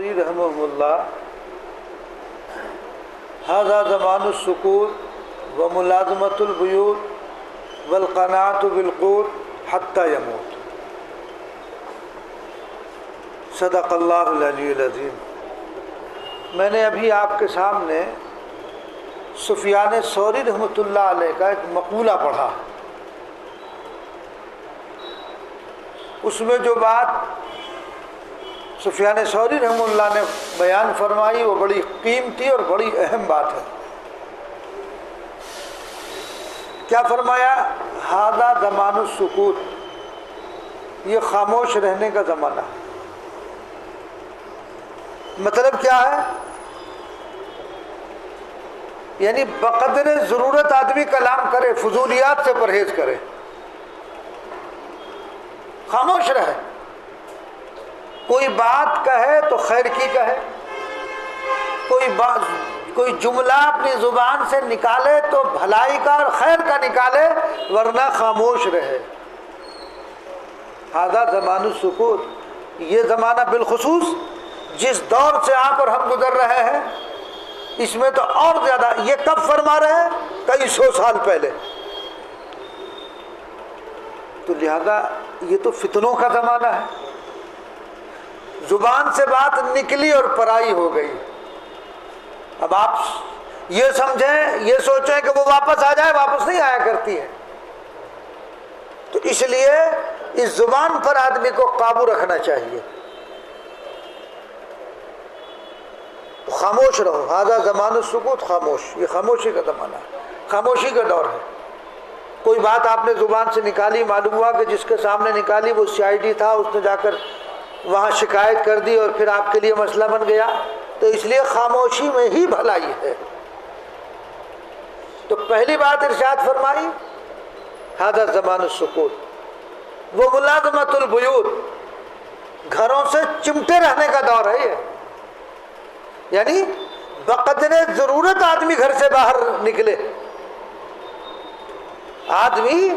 رحمہ اللہ ھذا زمان السکوت و ملازمۃ البیوت والقناعۃ بالقوت حتی یموت۔ صدق اللہ العلی العظیم۔ میں نے ابھی آپ کے سامنے سفیان ثوری رحمۃ اللہ علیہ کا ایک مقولہ پڑھا، اس میں جو بات سفیان ثوری رحمۃ اللہ نے بیان فرمائی وہ بڑی قیمتی اور بڑی اہم بات ہے۔ کیا فرمایا؟ ھذا زمان السکوت، یہ خاموش رہنے کا زمانہ ہے۔ مطلب کیا ہے؟ یعنی بقدر ضرورت آدمی کلام کرے، فضولیات سے پرہیز کرے، خاموش رہے۔ کوئی بات کہے تو خیر کی کہے، کوئی جملہ اپنی زبان سے نکالے تو بھلائی کا اور خیر کا نکالے، ورنہ خاموش رہے۔ ھذا زمان السکوت، یہ زمانہ بالخصوص جس دور سے آپ اور ہم گزر رہے ہیں، اس میں تو اور زیادہ۔ یہ کب فرما رہے ہیں؟ کئی سو سال پہلے۔ تو لہذا یہ تو فتنوں کا زمانہ ہے۔ زبان سے بات نکلی اور پرائی ہو گئی۔ اب آپ یہ سمجھیں، یہ سوچیں کہ وہ واپس آ جائے، واپس نہیں آیا کرتی ہے۔ تو اس لیے اس زبان پر آدمی کو قابو رکھنا چاہیے۔ تو خاموش رہو۔ ھذا زمان السکوت، خاموش، یہ خاموشی کا زمانہ ہے، خاموشی کا دور ہے۔ کوئی بات آپ نے زبان سے نکالی، معلوم ہوا کہ جس کے سامنے نکالی وہ CID تھا، اس نے جا کر وہاں شکایت کر دی اور پھر آپ کے لیے مسئلہ بن گیا، تو اس لیے خاموشی میں ہی بھلائی ہے۔ تو پہلی بات ارشاد فرمائی ھذا زمان السکوت وہ ملازمۃ البیوت، گھروں سے چمٹے رہنے کا دور ہے یہ۔ یعنی بقدر ضرورت آدمی گھر سے باہر نکلے، آدمی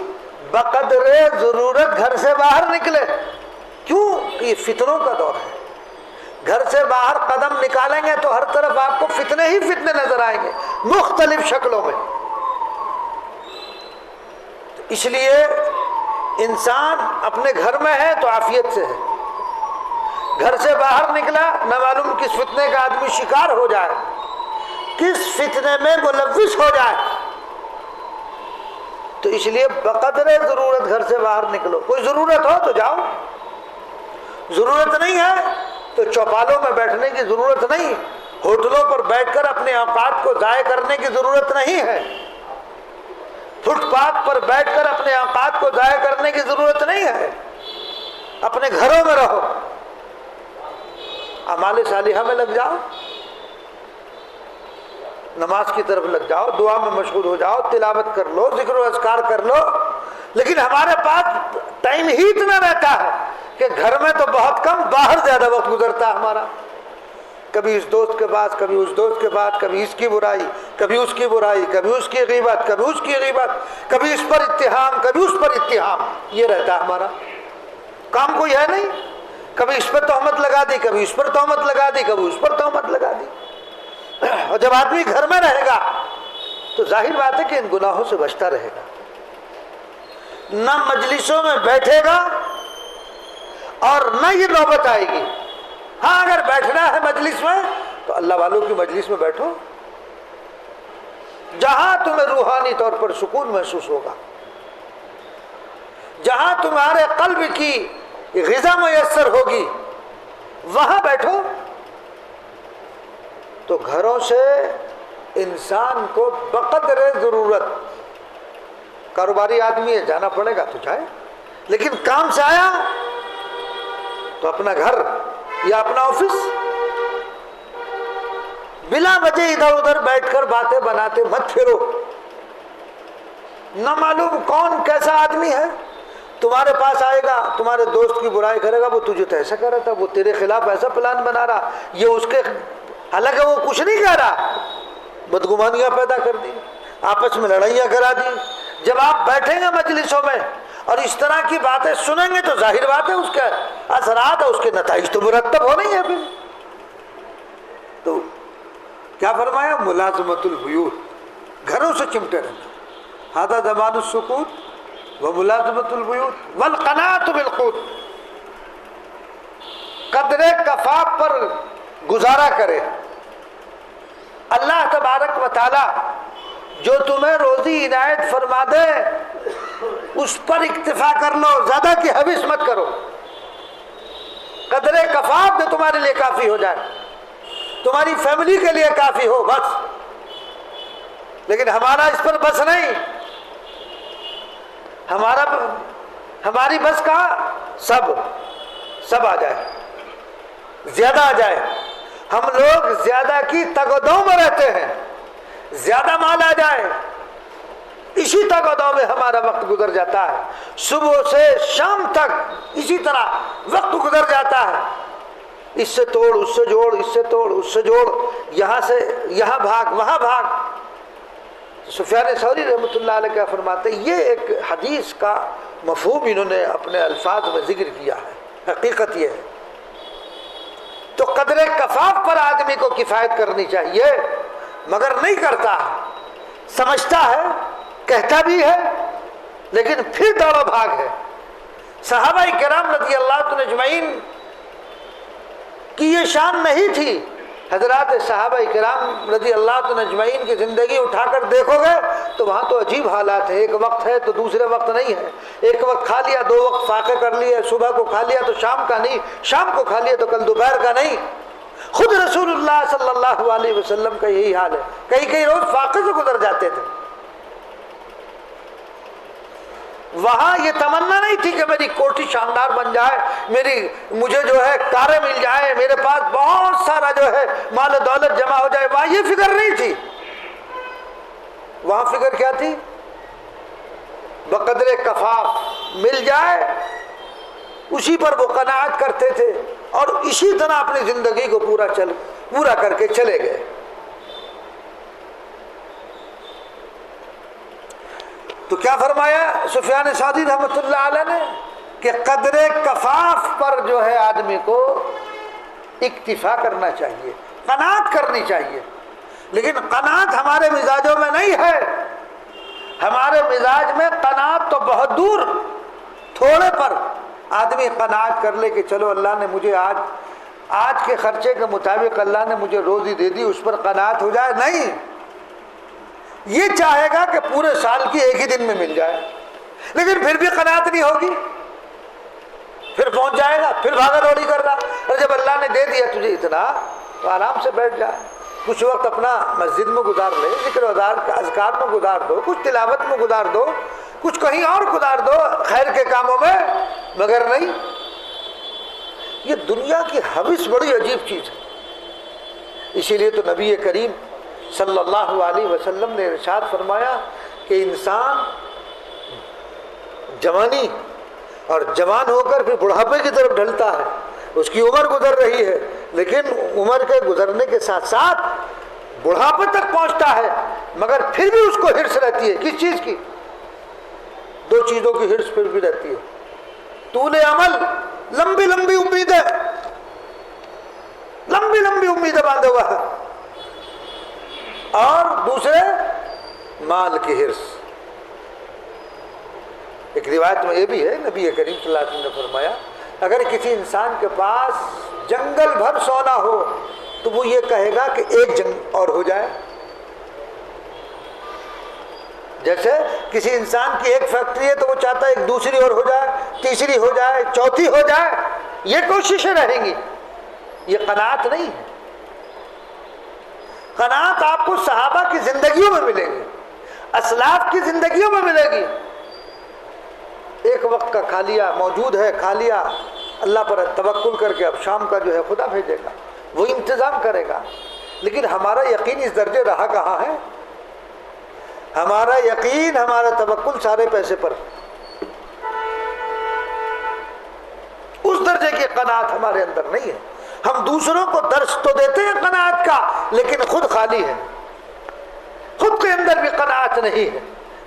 بقدر ضرورت گھر سے باہر نکلے۔ کیوں؟ کہ یہ فتنوں کا دور ہے۔ گھر سے باہر قدم نکالیں گے تو ہر طرف آپ کو فتنے ہی فتنے نظر آئیں گے، مختلف شکلوں میں۔ اس لیے انسان اپنے گھر میں ہے تو عافیت سے ہے، گھر سے باہر نکلا نہ معلوم کس فتنے کا آدمی شکار ہو جائے، کس فتنے میں ملوث ہو جائے۔ تو اس لیے بقدر ضرورت گھر سے باہر نکلو۔ کوئی ضرورت ہو تو جاؤ، ضرورت نہیں ہے تو چوپالوں میں بیٹھنے کی ضرورت نہیں، ہوٹلوں پر بیٹھ کر اپنے اوقات کو ضائع کرنے کی ضرورت نہیں ہے، فٹ پاتھ پر بیٹھ کر اپنے اوقات کو ضائع کرنے کی ضرورت نہیں ہے۔ اپنے گھروں میں رہو، اعمال صالحہ میں لگ جاؤ، نماز کی طرف لگ جاؤ، دعا میں مشغول ہو جاؤ، تلاوت کر لو، ذکر و اذکار کر لو۔ لیکن ہمارے پاس ٹائم ہی اتنا رہتا ہے کہ گھر میں تو بہت کم، باہر زیادہ وقت گزرتا ہے ہمارا۔ کبھی اس دوست کے پاس، کبھی اس دوست کے پاس، کبھی اس کی برائی، کبھی اس کی برائی، کبھی اس کی غیبت، کبھی اس کی غیبت، کبھی اس پر اتہام، کبھی اس پر اتہام، یہ رہتا ہے ہمارا۔ کام کوئی ہے نہیں، کبھی اس پر تہمت لگا دی، کبھی اس پر تہمت لگا دی، کبھی اس پر تہمت لگا دی۔ اور جب آدمی گھر میں رہے گا تو ظاہر بات ہے کہ ان گناہوں سے بچتا رہے گا، نہ مجلسوں میں بیٹھے گا اور نہ یہ نوبت آئے گی۔ ہاں اگر بیٹھنا ہے مجلس میں تو اللہ والوں کی مجلس میں بیٹھو، جہاں تمہیں روحانی طور پر سکون محسوس ہوگا، جہاں تمہارے قلب کی غذا میسر ہوگی، وہاں بیٹھو۔ تو گھروں سے انسان کو بقدر ضرورت، کاروباری آدمی ہے جانا پڑے گا تو جائے، لیکن کام سے آیا تو اپنا گھر یا اپنا آفس، بلا وجہ ادھر ادھر بیٹھ کر باتیں بناتے مت پھرو۔ نہ معلوم کون کیسا آدمی ہے، تمہارے پاس آئے گا، تمہارے دوست کی برائی کرے گا، وہ تجھے تو ایسا کر رہا تھا، وہ تیرے خلاف ایسا پلان بنا رہا، یہ اس کے، حالانکہ وہ کچھ نہیں کہہ رہا، بدگمانیاں پیدا کر دی، آپس میں لڑائیاں کرا دی۔ جب آپ بیٹھیں گے مجلسوں میں اور اس طرح کی باتیں سنیں گے تو ظاہر بات ہے اس کے اثرات اور اس کے نتائج تو مرتب ہونے ہی ہیں۔ پھر کیا فرمایا؟ ملازمت البیوت، گھروں سے چمٹے رہنا، ھذا زمان السکوت و ملازمت البیوت والقناعۃ بالقوت، قدر کفاف پر گزارا کرے۔ اللہ تبارک و تعالی جو تمہیں روزی عنایت فرما دے اس پر اکتفا کر لو، زیادہ کی حوث مت کرو۔ قدر کفاف جو تمہارے لیے کافی ہو جائے، تمہاری فیملی کے لیے کافی ہو بس۔ لیکن ہمارا اس پر بس نہیں، ہماری بس کا سب آ جائے، زیادہ آ جائے۔ ہم لوگ زیادہ کی تگ و دو میں رہتے ہیں، زیادہ مال آ جائے، اسی تگ و دو میں ہمارا وقت گزر جاتا ہے، صبح سے شام تک اسی طرح وقت گزر جاتا ہے، اس سے توڑ اس سے جوڑ، اس سے توڑ اس سے جوڑ، یہاں سے یہاں بھاگ وہاں بھاگ۔ سفیان ثوری رحمۃ اللہ علیہ کیا فرماتے ہیں؟ یہ ایک حدیث کا مفہوم انہوں نے اپنے الفاظ میں ذکر کیا ہے، حقیقت یہ ہے۔ تو قدر کفاف پر آدمی کو کفایت کرنی چاہیے، مگر نہیں کرتا، سمجھتا ہے، کہتا بھی ہے، لیکن پھر دوڑ و بھاگ ہے۔ صحابہ کرام رضی اللہ عنہ اجمعین کی یہ شان نہیں تھی۔ حضرات صحابہ کرام رضی اللہ عنہ اجمعین کی زندگی اٹھا کر دیکھو گے تو وہاں تو عجیب حالات ہیں، ایک وقت ہے تو دوسرے وقت نہیں ہے، ایک وقت کھا لیا، دو وقت فاقے کر لیے، صبح کو کھا لیا تو شام کا نہیں، شام کو کھا لیا تو کل دوپہر کا نہیں۔ خود رسول اللہ صلی اللہ علیہ وسلم کا یہی حال ہے، کئی روز فاقے سے گزر جاتے تھے۔ وہاں یہ تمنا نہیں تھی کہ میری کوٹھی شاندار بن جائے، مجھے جو ہے کاریں مل جائیں، میرے پاس بہت سارا جو ہے مال و دولت جمع ہو جائے، وہاں یہ فکر نہیں تھی۔ وہاں فکر کیا تھی؟ بقدر کفاف مل جائے اسی پر وہ قناعت کرتے تھے، اور اسی طرح اپنی زندگی کو پورا کر کے چلے گئے۔ تو کیا فرمایا سفیان ثوری رحمۃ اللہ علیہ نے کہ قدر کفاف پر جو ہے آدمی کو اکتفا کرنا چاہیے، قناعت کرنی چاہیے۔ لیکن قناعت ہمارے مزاجوں میں نہیں ہے، ہمارے مزاج میں قناعت تو بہت دور، تھوڑے پر آدمی قناعت کر لے کہ چلو اللہ نے مجھے آج کے خرچے کے مطابق اللہ نے مجھے روزی دے دی، اس پر قناعت ہو جائے، نہیں۔ یہ چاہے گا کہ پورے سال کی ایک ہی دن میں مل جائے، لیکن پھر بھی قناعت نہیں ہوگی، پھر پہنچ جائے گا، پھر بھاگا دوڑی کر رہا۔ اور جب اللہ نے دے دیا تجھے اتنا تو آرام سے بیٹھ جائے، کچھ وقت اپنا مسجد میں گزار لے، ذکر اذکار میں گزار دو، کچھ تلاوت میں گزار دو، کچھ کہیں اور گزار دو خیر کے کاموں میں، مگر نہیں۔ یہ دنیا کی حوث بڑی عجیب چیز ہے۔ اسی لیے تو نبی کریم صلی اللہ علیہ وسلم نے ارشاد فرمایا کہ انسان جوانی اور جوان ہو کر پھر بڑھاپے کی طرف ڈھلتا ہے، اس کی عمر گزر رہی ہے، لیکن عمر کے گزرنے کے ساتھ ساتھ بڑھاپے تک پہنچتا ہے، مگر پھر بھی اس کو ہرس رہتی ہے۔ کس چیز کی؟ دو چیزوں کی ہرس پھر بھی رہتی ہے، طول عمل، لمبی لمبی امیدیں، لمبی امیدیں باندھے ہوا ہے، اور دوسرے مال کی ہرس۔ ایک روایت میں یہ بھی ہے، نبی کریم صلی اللہ علیہ وسلم نے فرمایا اگر کسی انسان کے پاس جنگل بھر سونا ہو تو وہ یہ کہے گا کہ ایک جنگ اور ہو جائے۔ جیسے کسی انسان کی ایک فیکٹری ہے تو وہ چاہتا ہے ایک دوسری اور ہو جائے، تیسری ہو جائے، چوتھی ہو جائے، یہ کوششیں رہیں گی۔ یہ قناعت نہیں ہے۔ قناعت آپ کو صحابہ کی زندگیوں میں ملے گی، اسلاف کی زندگیوں میں ملے گی۔ ایک وقت کا کھا لیا، موجود ہے، کھا لیا، اللہ پر توکل کر کے اب شام کا جو ہے خدا بھیجے گا، وہ انتظام کرے گا۔ لیکن ہمارا یقین اس درجے رہا کہاں ہے؟ ہمارا یقین، ہمارا توکل سارے پیسے پر، اس درجے کی قناعت ہمارے اندر نہیں ہے۔ ہم دوسروں کو درس تو دیتے ہیں قناعت کا، لیکن خود خالی ہے، خود کے اندر بھی قناعت نہیں ہے۔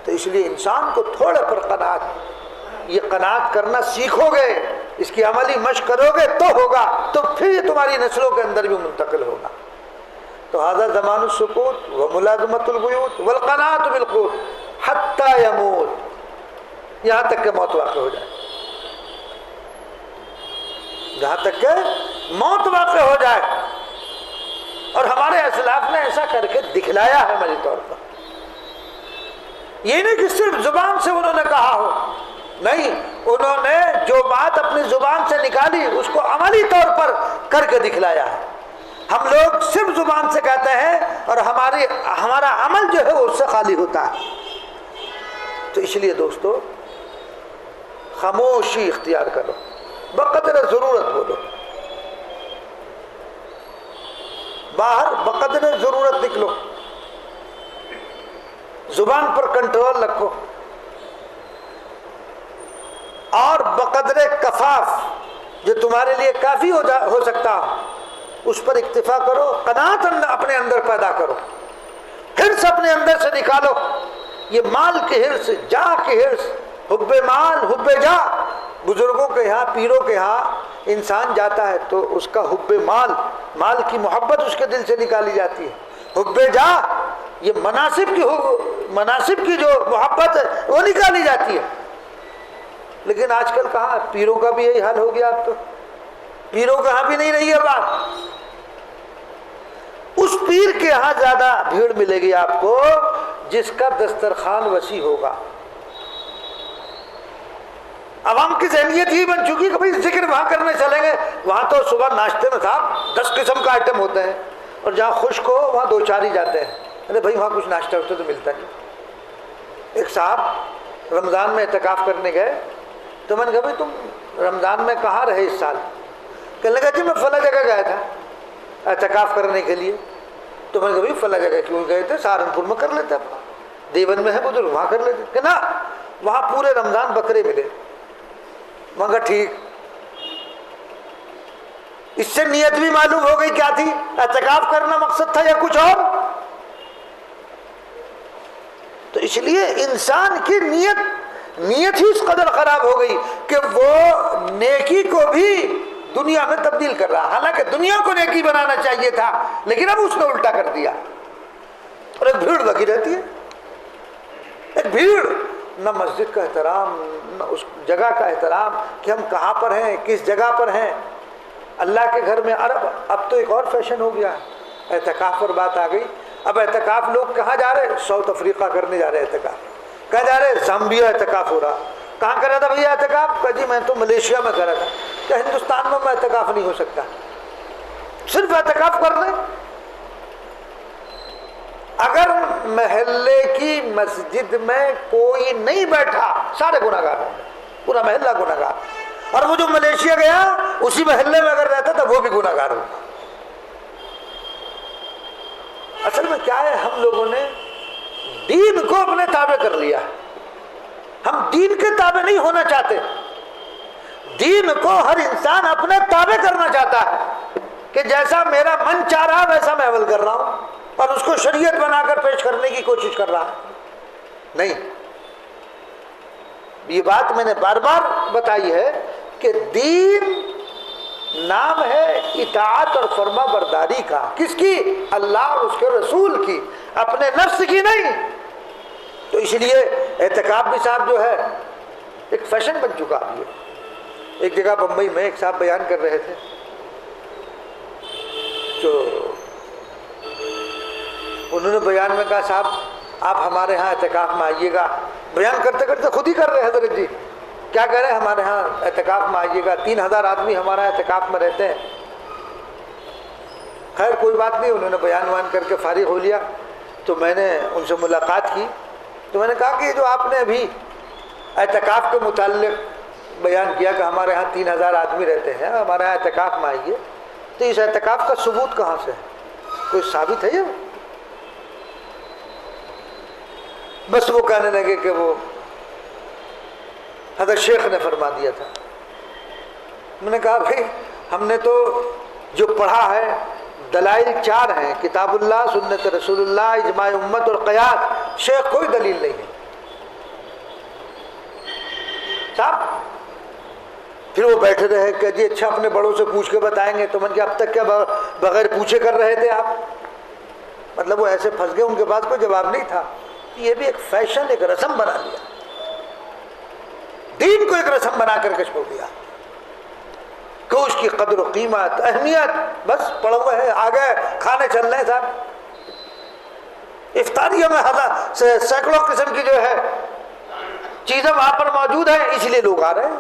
تو اس لیے انسان کو تھوڑے پر قناعت، یہ قناعت کرنا سیکھو گے، اس کی عملی مشق کرو گے تو ہوگا، تو پھر یہ تمہاری نسلوں کے اندر بھی منتقل ہوگا۔ تو هذا زمان السکوت وملازمۃ البیوت والقناعۃ بالقوت حتی یموت، یہاں تک کہ موت واقع ہو جائے، جہاں تک کہ موت واقع ہو جائے۔ اور ہمارے اسلاف نے ایسا کر کے دکھلایا ہے عملی طور پر، یہ نہیں کہ صرف زبان سے انہوں نے کہا ہو، نہیں، انہوں نے جو بات اپنی زبان سے نکالی اس کو عملی طور پر کر کے دکھلایا ہے۔ ہم لوگ صرف زبان سے کہتے ہیں اور ہمارا عمل جو ہے وہ اس سے خالی ہوتا ہے۔ تو اس لیے دوستو خاموشی اختیار کرو، بقدر ضرورت بولو، باہر بقدر ضرورت نکلو، زبان پر کنٹرول رکھو، اور بقدر کفاف جو تمہارے لیے کافی ہو سکتا اس پر اکتفا کرو، قناعت اپنے اندر پیدا کرو، حرص اپنے اندر سے نکالو، یہ مال کی حرص، جاہ کی حرص، حب مال حب جاہ۔ بزرگوں کے یہاں، پیروں کے یہاں انسان جاتا ہے تو اس کا حب مال کی محبت اس کے دل سے نکالی جاتی ہے، حب جاہ یہ مناصب کی جو محبت ہے وہ نکالی جاتی ہے۔ لیکن آج کل کہاں، پیروں کا بھی یہی حال ہو گیا، اب تو پیروں کے ہاں بھی نہیں رہی ہے بات۔ اس پیر کے ہاں زیادہ بھیڑ ملے گی آپ کو جس کا دسترخوان وسیع ہوگا۔ عوام کی ذہنیت ہی بن چکی کہ بھئی ذکر وہاں کرنے چلیں گے، وہاں تو صبح ناشتے میں صاحب 10 قسم کا آئٹم ہوتے ہیں، اور جہاں خشک ہو وہاں 2-4 ہی جاتے ہیں، ارے بھائی وہاں کچھ ناشتہ ہوتا تو ملتا نہیں۔ ایک صاحب رمضان میں اعتکاف کرنے گئے تو میں نے کہا بھائی تم رمضان میں کہاں رہے اس سال؟ کہنے لگا جی میں فلاں جگہ گیا تھا اعتکاف کرنے کے لیے۔ تو میں نے کہا بھائی فلاں جگہ کیوں گئے تھے؟ سہارنپور میں کر لیتے، اپنا دیوبند میں ہے بزرگ وہاں کر لیتے، کہ نا وہاں پورے رمضان بکرے ملے۔ میں کہا ٹھیک، اس سے نیت بھی معلوم ہو گئی کیا تھی، اعتکاف کرنا مقصد تھا یا کچھ اور؟ تو اس لیے انسان کی نیت ہی اس قدر خراب ہو گئی کہ وہ نیکی کو بھی دنیا میں تبدیل کر رہا، حالانکہ دنیا کو نیکی بنانا چاہیے تھا لیکن اب اس نے الٹا کر دیا۔ اور ایک بھیڑ لگی رہتی ہے، ایک بھیڑ، نہ مسجد کا احترام، نہ اس جگہ کا احترام کہ ہم کہاں پر ہیں، کس جگہ پر ہیں، اللہ کے گھر میں۔ اب تو ایک اور فیشن ہو گیا ہے، اعتکاف پر بات آ گئی۔ اب اعتکاف لوگ کہاں جا رہے ہیں؟ ساؤتھ افریقہ کرنے جا رہے ہیں اعتکاف، کہاں جا رہے ہیں؟ زامبیا اعتکاف ہو رہا۔ کہاں کرا تھا بھیا اعتکاف؟ کہا جی میں تو ملیشیا میں کرا تھا۔ کیا ہندوستان میں اعتکاف نہیں ہو سکتا؟ صرف اعتکاف کر لیں۔ اگر محلے کی مسجد میں کوئی نہیں بیٹھا سارے گناہگار ہیں، پورا محلہ گناہگار، اور وہ جو ملیشیا گیا اسی محلے میں اگر رہتا تھا وہ بھی گناہگار ہوگا۔ اصل میں کیا ہے، ہم لوگوں نے دین کو اپنے تابع کر لیا، ہم دین کے تابع نہیں ہونا چاہتے۔ دین کو ہر انسان اپنے تابع کرنا چاہتا ہے کہ جیسا میرا من چاہ رہا ویسا میں عمل کر رہا ہوں، اور اس کو شریعت بنا کر پیش کرنے کی کوشش کر رہا نہیں۔ یہ بات میں نے بار بار بتائی ہے کہ دین نام ہے اطاعت اور فرما برداری کا، کس کی؟ اللہ اور اس کے رسول کی، اپنے نفس کی نہیں۔ تو اس لیے اعتکاف بھی صاحب جو ہے ایک فیشن بن چکا ہے۔ ایک جگہ بمبئی میں ایک صاحب بیان کر رہے تھے، تو انہوں نے بیان میں کہا صاحب آپ ہمارے ہاں اعتکاف میں آئیے گا۔ بیان کرتے کرتے خود ہی کر رہے ہیں حضرت جی، کیا کہہ رہے ہیں؟ ہمارے ہاں اعتکاف میں آئیے گا، 3000 آدمی ہمارا اعتکاف میں رہتے ہیں۔ خیر کوئی بات نہیں، انہوں نے بیان وان کر کے فارغ ہو لیا۔ تو میں نے ان سے ملاقات کی تو میں نے کہا کہ جو آپ نے ابھی اعتکاف کے متعلق بیان کیا کہ ہمارے ہاں 3000 آدمی رہتے ہیں، ہمارے ہاں اعتکاف میں آئیے، تو اس اعتکاف کا ثبوت کہاں سے ہے؟ کوئی ثابت ہے یہ؟ بس وہ کہنے لگے کہ وہ حضرت شیخ نے فرما دیا تھا۔ میں نے کہا بھائی ہم نے تو جو پڑھا ہے دلائل 4 ہیں، کتاب اللہ، سنت رسول اللہ، اجماع امت اور قیاس، شیخ کوئی دلیل نہیں ہے صاحب۔ پھر وہ بیٹھے رہے کہ جی اچھا اپنے بڑوں سے پوچھ کے بتائیں گے۔ تو میں نے کہا اب تک کیا بغیر پوچھے کر رہے تھے آپ؟ مطلب وہ ایسے پھنس گئے، ان کے پاس کوئی جواب نہیں تھا. یہ بھی ایک فیشن، ایک رسم بنا لیا، دین کو ایک رسم بنا کر کے چھوڑ دیا کہ اس کی قدر و قیمت، اہمیت، بس پڑے ہوئے ہیں، آ گئے کھانے چل رہے ہیں صاحب. افطاریوں میں سینکڑوں قسم کی جو ہے چیزیں وہاں پر موجود ہیں، اس لیے لوگ آ رہے ہیں.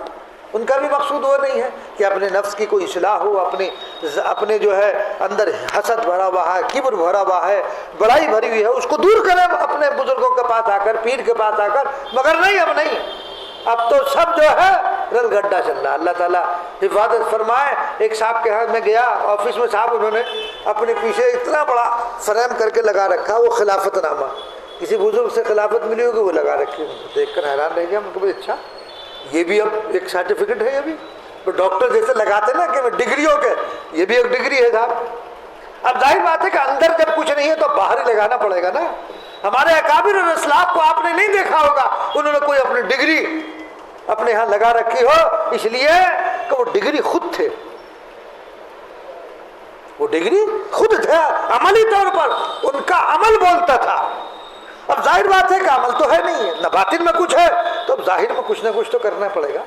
ان کا بھی مقصود وہ نہیں ہے کہ اپنے نفس کی کوئی اصلاح ہو، اپنے جو ہے اندر حسد بھرا ہوا ہے، کبر بھرا ہوا ہے، بڑائی بھری ہوئی ہے، اس کو دور کریں اپنے بزرگوں کے پاس آ کر، پیر کے پاس آ کر. مگر نہیں، اب نہیں، اب تو سب جو ہے رل گڈھا چل رہا. اللہ تعالیٰ حفاظت فرمائے. ایک صاحب کے ہاتھ میں گیا آفس میں، صاحب انہوں نے اپنے پیچھے اتنا بڑا فریم کر کے لگا رکھا، وہ خلافت نامہ، کسی بزرگ سے خلافت ملی ہوگی وہ لگا رکھی. دیکھ کر حیران رہ گیا. مطلب اچھا یہ بھی اب ایک سرٹیفکیٹ ہے، یہ بھی تو ڈاکٹر جیسے لگاتے نا کہ ڈگریوں کے، یہ بھی ایک ڈگری ہے صاحب. اب ظاہر بات ہے کہ اندر جب کچھ نہیں ہے تو باہر ہی لگانا پڑے گا نا. ہمارے اکابر اور اسلاف کو آپ نے نہیں دیکھا ہوگا انہوں نے کوئی اپنی ڈگری اپنے ہاں لگا رکھی ہو، اس لیے کہ وہ ڈگری خود تھے، وہ ڈگری خود تھے، عملی طور پر ان کا عمل بولتا تھا. اب ظاہر بات ہے کہ عمل تو ہے نہیں ہے، نہ باطن میں کچھ ہے، تو اب ظاہر میں کچھ نہ کچھ تو کرنا پڑے گا.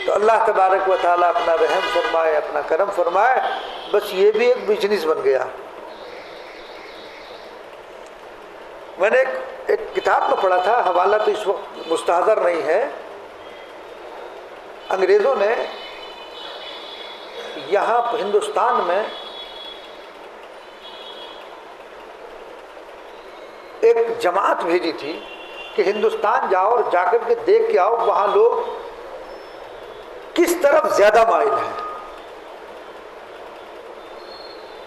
تو اللہ تبارک و تعالیٰ اپنا رحم فرمائے، اپنا کرم فرمائے. بس یہ بھی ایک بزنس بن گیا. میں نے ایک کتاب میں پڑھا تھا، حوالہ تو اس وقت مستحضر نہیں ہے. انگریزوں نے یہاں ہندوستان میں ایک جماعت بھیجی تھی کہ ہندوستان جاؤ اور جا کر کے دیکھ کے آؤ وہاں لوگ کس طرف زیادہ مائل ہیں.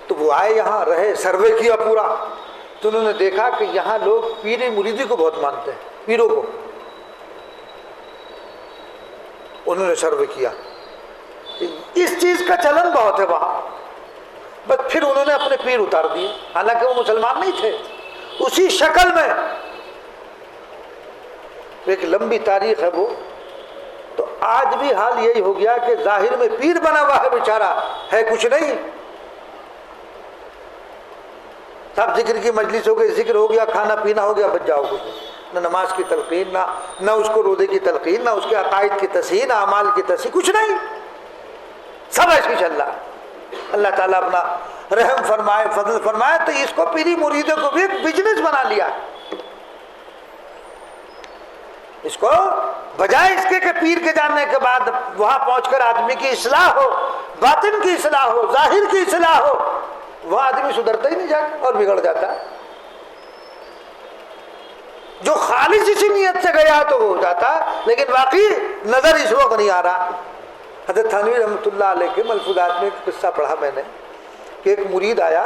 تو وہ آئے، یہاں رہے، سروے کیا پورا، تو انہوں نے دیکھا کہ یہاں لوگ پیر مریدی کو بہت مانتے ہیں، پیروں کو. انہوں نے سروے کیا، اس چیز کا چلن بہت ہے وہاں. بس پھر انہوں نے اپنے پیر اتار دیے، حالانکہ وہ مسلمان نہیں تھے، اسی شکل میں. ایک لمبی تاریخ ہے وہ. تو آج بھی حال یہی ہو گیا کہ ظاہر میں پیر بنا ہوا ہے، بیچارہ ہے کچھ نہیں. سب ذکر کی مجلس ہو گئی، ذکر ہو گیا، کھانا پینا ہو گیا، بچ جاؤ کچھ نہ نماز کی تلقین، نہ اس کو روزے کی تلقین، نہ اس کے عقائد کی تصحیح، نہ اعمال کی تصحیح، کچھ نہیں، سب ایسے ہی چل رہا. اللہ تعالیٰ اپنا رحم فرمائے، فضل فرمائے. تو اس کو پیری مریدوں کو بھی ایک بزنس بنا لیا. اس کو بجائے اس کے کہ پیر کے جاننے کے بعد وہاں پہنچ کر آدمی کی اصلاح ہو، باطن کی اصلاح ہو، ظاہر کی اصلاح ہو، وہ آدمی سدھرتا ہی نہیں جاتا اور بگڑ جاتا ہے. جو خالص اسی نیت سے گیا تو وہ ہو جاتا، لیکن واقعی نظر اس وقت نہیں آ رہا. حضرت تھانوی رحمۃ اللہ علیہ کے ملفوظات میں ایک قصہ پڑھا میں نے کہ ایک مرید آیا،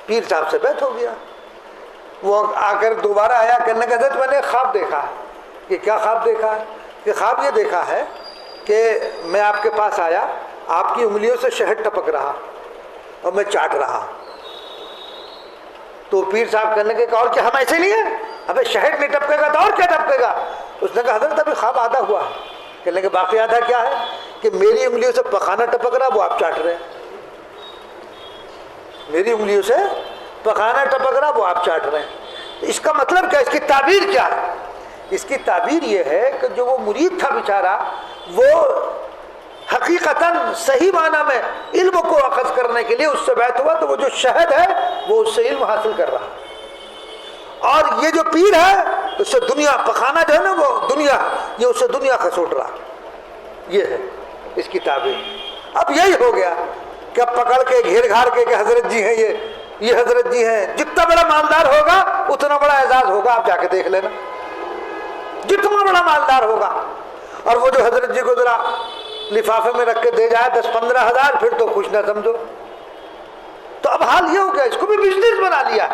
پیر صاحب سے بیعت ہو گیا. وہ آ کر دوبارہ آیا، کہنے لگا حضرت میں نے خواب دیکھا ہے. کہ کیا خواب دیکھا ہے؟ کہ خواب یہ دیکھا ہے کہ میں آپ کے پاس آیا، آپ کی انگلیوں سے شہد ٹپک رہا اور میں چاٹ رہا. تو پیر صاحب کہنے لگے کہ اور کیا ہم ایسے نہیں ہیں؟ ابے شہد نہیں ٹپکے گا تو اور کیا ٹپکے گا؟ اس نے کہا حضرت ابھی خواب آدھا ہوا ہے. کہنے لگے باقی آدھا کیا ہے؟ کہ میری انگلیوں سے پخانا ٹپک رہا، وہ آپ چاٹ رہے ہیں. میری انگلیوں سے پخانا ٹپک رہا، وہ آپ چاٹ رہے ہیں. اس کا مطلب کیا؟ اس کی تعبیر کیا ہے؟ اس کی تعبیر یہ ہے کہ جو وہ مرید تھا بیچارہ، وہ حقیقتاً صحیح معنی میں علم کو اخذ کرنے کے لیے اس سے بیعت ہوا، تو وہ جو شہد ہے وہ اس سے علم حاصل کر رہا. اور یہ جو پیر ہے اس سے دنیا، پخانا جو ہے نا وہ دنیا، یہ اس سے دنیا کھسوٹ رہا. یہ ہے اس کی تعبیر. اب یہی ہو گیا کہ اب پکڑ کے گھیر گھار کے کہ حضرت جی ہیں، یہ حضرت جی ہیں. جتنا بڑا مالدار ہوگا اتنا بڑا اعزاز ہوگا، آپ جا کے دیکھ لینا. جتنا بڑا مالدار ہوگا، اور وہ جو حضرت جی کو ذرا لفافے میں رکھ کے دے جائے 10-15 ہزار، پھر تو خوش نہ سمجھو. تو اب حال یہ ہو گیا، اس کو بھی بزنس بنا لیا.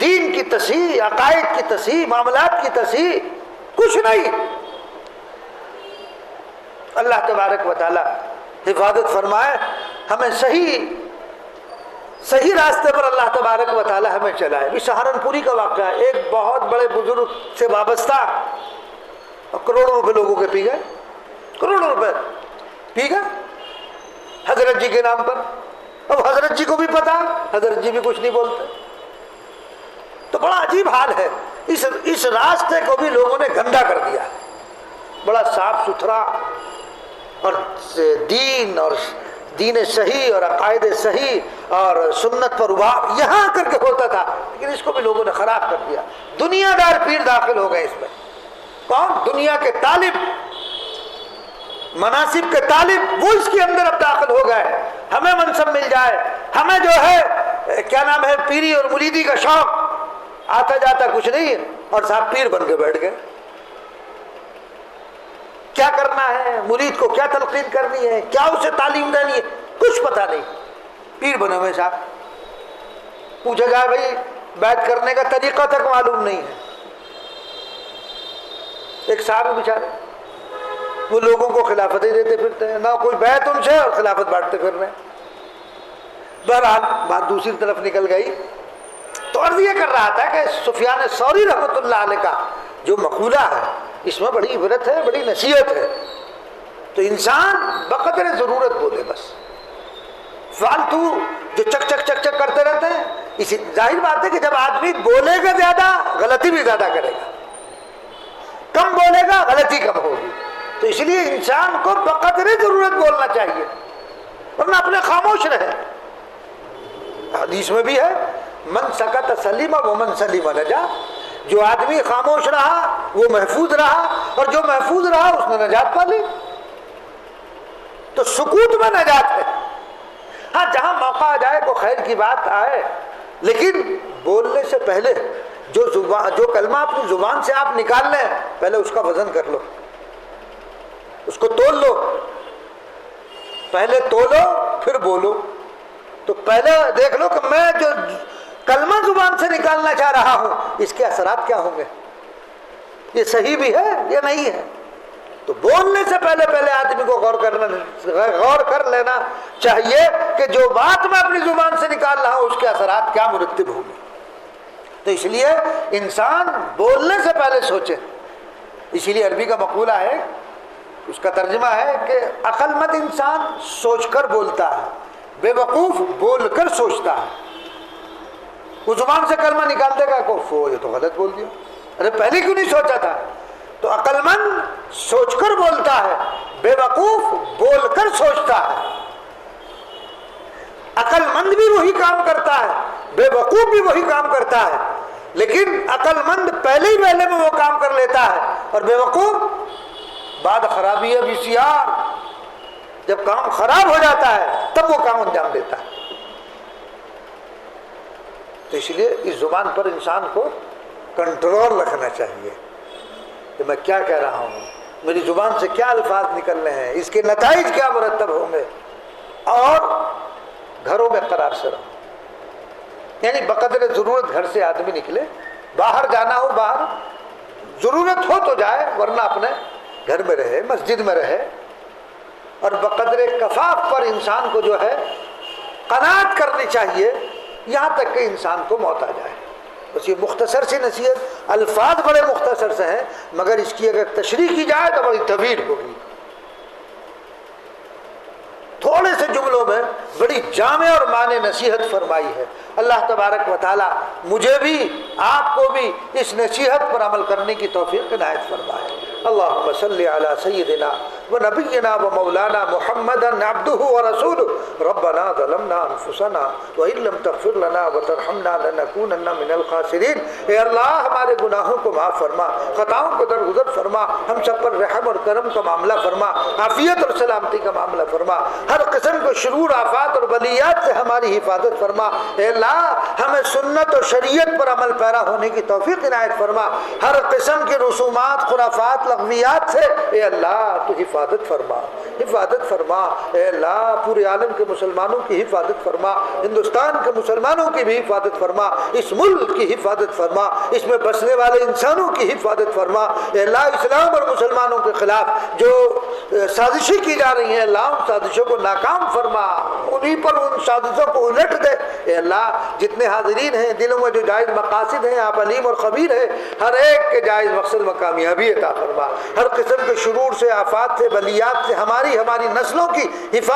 دین کی تصحیح، عقائد کی تصحیح، معاملات کی تصحیح، کچھ نہیں. اللہ تبارک و تعالی حفاظت فرمائے، ہمیں صحیح راستے پر اللہ تبارک و تعالی ہمیں چلائے. یہ سہارنپوری کا واقعہ ہے. ایک بہت بڑے بزرگ سے وابستہ، کروڑوں روپے لوگوں کے پی گئے، کروڑوں روپے پی گئے حضرت جی کے نام پر. اب حضرت جی کو بھی پتا، حضرت جی بھی کچھ نہیں بولتے. تو بڑا عجیب حال ہے. اس راستے کو بھی لوگوں نے گندا کر دیا. بڑا صاف ستھرا اور دین صحیح اور عقائد صحیح اور سنت پر ابھار یہاں کر کے ہوتا تھا، لیکن اس کو بھی لوگوں نے خراب کر دیا. دنیا دار پیر داخل ہو گئے اس میں. کون؟ دنیا کے طالب، مناصب کے طالب، وہ اس کے اندر اب داخل ہو گئے. ہمیں منصب مل جائے، ہمیں جو ہے کیا نام ہے پیری اور مریدی کا شوق، آتا جاتا کچھ نہیں ہے اور صاحب پیر بن کے بیٹھ گئے. کیا کرنا ہے، مرید کو کیا تلقین کرنی ہے، کیا اسے تعلیم دینی ہے، کچھ پتہ نہیں. پیر بنے ہوئے صاحب. پوچھا جائے بھائی بیعت کرنے کا طریقہ تک معلوم نہیں ہے. ایک صاحب بیچارے وہ لوگوں کو خلافت ہی دیتے پھرتے ہیں، نہ کوئی بیعت ان سے اور خلافت بانٹتے پھر رہے ہیں. بہرحال بات دوسری طرف نکل گئی. تو عرض یہ کر رہا تھا کہ سفیان ثوری رحمۃ اللہ علیہ کا جو مقولہ ہے اس میں بڑی عبرت ہے، بڑی نصیحت ہے. تو انسان بقدر ضرورت بولے، بس فالتو جو چک چک چک چک کرتے رہتے ہیں. اسی ظاہر بات ہے کہ جب آدمی بولے گا زیادہ غلطی بھی زیادہ کرے گا، کم بولے گا غلطی کم ہوگی. تو اس لیے انسان کو بقدر ضرورت بولنا چاہیے، ورنہ اپنے خاموش رہے. حدیث میں بھی ہے من سکت سلیم ومن سلیم نجا. جو آدمی خاموش رہا وہ محفوظ رہا، اور جو محفوظ رہا اس نے نجات پا لی. تو سکوت میں نجات ہے. ہاں جہاں موقع آ جائے کو خیر کی بات آئے، لیکن بولنے سے پہلے جو کلمہ اپنی زبان سے آپ نکال لیں پہلے اس کا وزن کر لو، اس کو تول لو. پہلے تولو پھر بولو. تو پہلے دیکھ لو کہ میں جو کلمہ زبان سے نکالنا چاہ رہا ہوں اس کے اثرات کیا ہوں گے، یہ صحیح بھی ہے یا نہیں ہے. تو بولنے سے پہلے آدمی کو غور کر لینا چاہیے کہ جو بات میں اپنی زبان سے نکال رہا ہوں اس کے اثرات کیا مرتب ہوں گے. تو اس لیے انسان بولنے سے پہلے سوچے. اسی لیے عربی کا مقولہ ہے، اس کا ترجمہ ہے کہ عقل مند انسان سوچ کر بولتا ہے، بے وقوف بول کر سوچتا ہے. وہ زبان سے کلمہ نکال دے گا کو یہ تو غلط بول دیا، ارے پہلے کیوں نہیں سوچا تھا. تو عقل مند سوچ کر بولتا ہے، بے وقوف بول کر سوچتا ہے. عقل مند بھی وہی کام کرتا ہے، بے وقوف بھی وہی کام کرتا ہے. لیکن عقل مند پہلے میں وہ کام کر لیتا ہے، اور بے وقوف بعد خرابی ہے بسیار، جب کام خراب ہو جاتا ہے تب وہ کام انجام دیتا ہے. تو اس لیے اس زبان پر انسان کو کنٹرول رکھنا چاہیے کہ میں کیا کہہ رہا ہوں، میری زبان سے کیا الفاظ نکلنے ہیں، اس کے نتائج کیا مرتب ہوں گے. اور گھروں میں قرار سے رہو، یعنی بقدر ضرورت گھر سے آدمی نکلے. باہر جانا ہو باہر ضرورت ہو تو جائے، ورنہ اپنے گھر میں رہے، مسجد میں رہے. اور بقدر کفاف پر انسان کو جو ہے قناعت کرنی چاہیے یہاں تک کہ انسان کو موت آ جائے. بس یہ مختصر سی نصیحت، الفاظ بڑے مختصر سے ہیں مگر اس کی اگر تشریح کی جائے تو بڑی طویل ہوگی. تھوڑے سے جملوں میں بڑی جامع اور معنی نصیحت فرمائی ہے. اللہ تبارک و تعالی مجھے بھی آپ کو بھی اس نصیحت پر عمل کرنے کی توفیق عنایت فرمائے. اللہم صلی علی سیدنا و نبینا و مولانا محمد عبدہ و رسولہ. ربنا ظلمنا انفسنا وان لم تغفر لنا وترحمنا لنکونن من الخاسرین. اے اللہ ہمارے گناہوں کو معاف فرما، خطاؤں کو درگزر فرما، ہم سب پر رحم اور کرم کا معاملہ فرما، عافیت اور سلامتی کا معاملہ فرما، ہر قسم کے شرور آفات اور بلیات سے ہماری حفاظت فرما. اے اللہ ہمیں سنت اور شریعت پر عمل پیرا ہونے کی توفیق عنایت فرما. ہر قسم کے رسومات، خرافات، لغویات سے اے اللہ تو حفاظت فرما، حفاظت فرما. اے اللہ پورے عالم کے مسلمانوں کی حفاظت فرما، ہندوستان کے مسلمانوں کی بھی حفاظت فرما، اس ملک کی حفاظت فرما، اس میں بسنے والے انسانوں کی حفاظت فرما. اے اللہ اسلام اور مسلمانوں کے خلاف جو سازشیں کی جا رہی ہیں اللہ ان سازشوں کو ناکام فرما، انہیں پر ان سازشوں کو الٹ دے. اے اللہ جتنے حاضرین ہیں دلوں میں جو جائز مقاصد ہیں آپ علیم اور خبیر ہیں، ہر ایک کے جائز مقصد میں کامیابی عطا فرما. ہر قسم کے شرور سے، آفات سے، بلیات سے ہماری نسلوں کی حفاظت